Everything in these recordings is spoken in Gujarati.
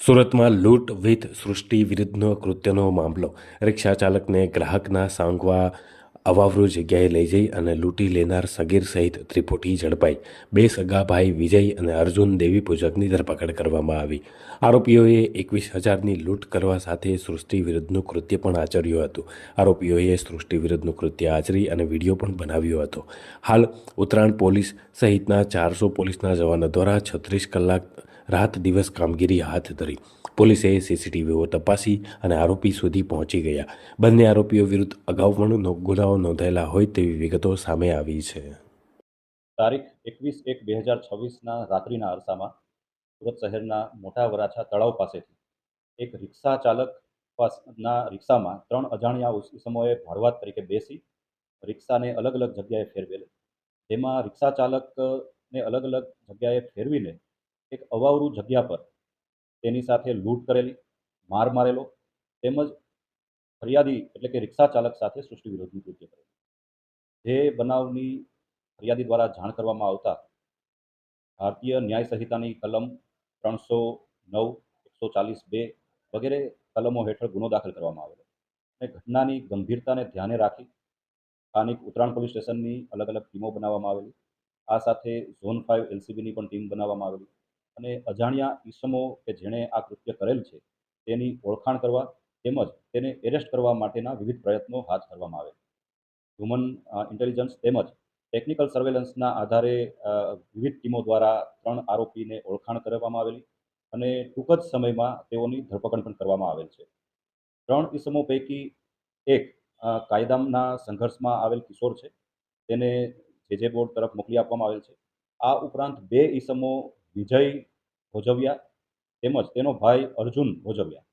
સુરતમાં લૂંટ વિથ સૃષ્ટિ વિરુદ્ધનો કૃત્યનો મામલો. રિક્ષા ચાલકને ગ્રાહકના સાંગવા અવાવરૂ જગ્યાએ લઈ જઈ અને લૂંટી લેનાર સગીર સહિત ત્રિપુટી ઝડપાઈ. બે સગા ભાઈ વિજય અને અર્જુન દેવી પૂજકની ધરપકડ કરવામાં આવી. આરોપીઓએ 21,000ની લૂંટ કરવા સાથે સૃષ્ટિ વિરુદ્ધનું કૃત્ય પણ આચર્યું હતું. આરોપીઓએ સૃષ્ટિ વિરુદ્ધનું કૃત્ય આચરી અને વિડીયો પણ બનાવ્યો હતો. હાલ ઉત્તરાયણ પોલીસ સહિતના 400 પોલીસના જવાનો દ્વારા 36 કલાક રાત દિવસ કામગીરી હાથ ધરી. પોલીસે સીસીટીવીઓ તપાસી અને આરોપી સુધી પહોંચી ગયા. બંને આરોપીઓ વિરુદ્ધ અગાઉ પણ ગુનાઓ નોંધાયેલા હોય તેવી વિગતો સામે આવી છે. તારીખ 21/1/2026ના રાત્રિના અરસામાં સુરત શહેરના મોટા વરાછા તળાવ પાસેથી એક રિક્ષા ચાલક પાસના રિક્ષામાં 3 અજાણ્યા ઇસમોએ ભાડુઆત તરીકે બેસી રિક્ષાને અલગ અલગ જગ્યાએ ફેરવેલ. જેમાં રિક્ષા ચાલકને અલગ અલગ જગ્યાએ ફેરવીને એક અવાવરૂ જગ્યા પર તેની સાથે લૂંટ કરેલી, માર મારેલો તેમજ ફરિયાદી એટલે કે રિક્ષા ચાલક સાથે સૃષ્ટિ વિરોધનું કૃત્ય કરેલું. જે બનાવની ફરિયાદી દ્વારા જાણ કરવામાં આવતા ભારતીય ન્યાય સંહિતાની કલમ 309, 140(2) વગેરે કલમો હેઠળ ગુનો દાખલ કરવામાં આવેલો અને ઘટનાની ગંભીરતાને ધ્યાને રાખી સ્થાનિક ઉત્તરાયણ પોલીસ સ્ટેશનની અલગ અલગ ટીમો બનાવવામાં આવેલી. આ સાથે ઝોન 5 એલસીબીની પણ ટીમ બનાવવામાં આવેલી અને અજાણ્યા ઈસમો કે જેણે આ કૃત્ય કરેલ છે તેની ઓળખાણ કરવા તેમજ તેને એરેસ્ટ કરવા માટેના વિવિધ પ્રયત્નો હાથ ધરવામાં આવેલ. હ્યુમન ઇન્ટેલિજન્સ તેમજ ટેકનિકલ સર્વેલન્સના આધારે વિવિધ ટીમો દ્વારા 3 આરોપીને ઓળખાણ કરવામાં આવેલી અને ટૂંક જ સમયમાં તેઓની ધરપકડ પણ કરવામાં આવેલ છે. 3 ઈસમો પૈકી એક કાયદાના સંઘર્ષમાં આવેલ કિશોર છે, તેને જે બોર્ડ તરફ મોકલી આપવામાં આવેલ છે. આ ઉપરાંત 2 ઈસમો વિજય ભોજવિયા તેમજ તેનો ભાઈ અર્જુન ભોજવિયા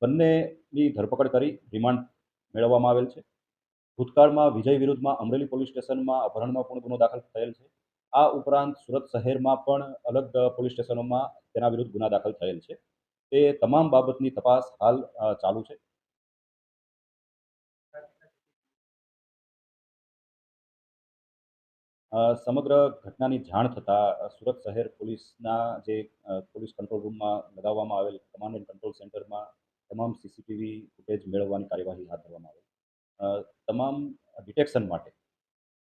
બંનેની ધરપકડ કરી રિમાન્ડ મેળવવામાં આવેલ છે. ભૂતકાળમાં વિજય વિરુદ્ધમાં અમરેલી પોલીસ સ્ટેશનમાં અપહરણનો પણ ગુનો દાખલ થયેલ છે. આ ઉપરાંત સુરત શહેરમાં પણ અલગ પોલીસ સ્ટેશનોમાં તેના વિરુદ્ધ ગુના દાખલ થયેલ છે. તે તમામ બાબતની તપાસ હાલ ચાલુ છે. સમગ્ર ઘટનાની જાણ થતાં સુરત શહેર પોલીસના જે પોલીસ કંટ્રોલ રૂમમાં લગાવવામાં આવેલ કમાન્ડ એન્ડ કંટ્રોલ સેન્ટરમાં તમામ સીસીટીવી ફૂટેજ મેળવવાની કાર્યવાહી હાથ ધરવામાં આવેલ. તમામ ડિટેક્શન માટે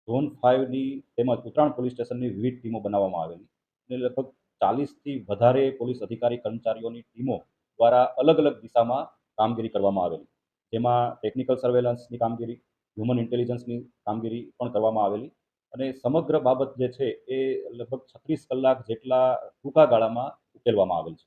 ઝોન 5ની તેમજ ઉત્તરાયણ પોલીસ સ્ટેશનની વિવિધ ટીમો બનાવવામાં આવેલી અને લગભગ 40થી વધારે પોલીસ અધિકારી કર્મચારીઓની ટીમો દ્વારા અલગ અલગ દિશામાં કામગીરી કરવામાં આવેલી, જેમાં ટેકનિકલ સર્વેલન્સની કામગીરી, હ્યુમન ઇન્ટેલિજન્સની કામગીરી પણ કરવામાં આવેલી અને સમગ્ર બાબત જે છે એ લગભગ 36 કલાક જેટલા ટૂંકા ગાળામાં ઉકેલવામાં આવેલ છે.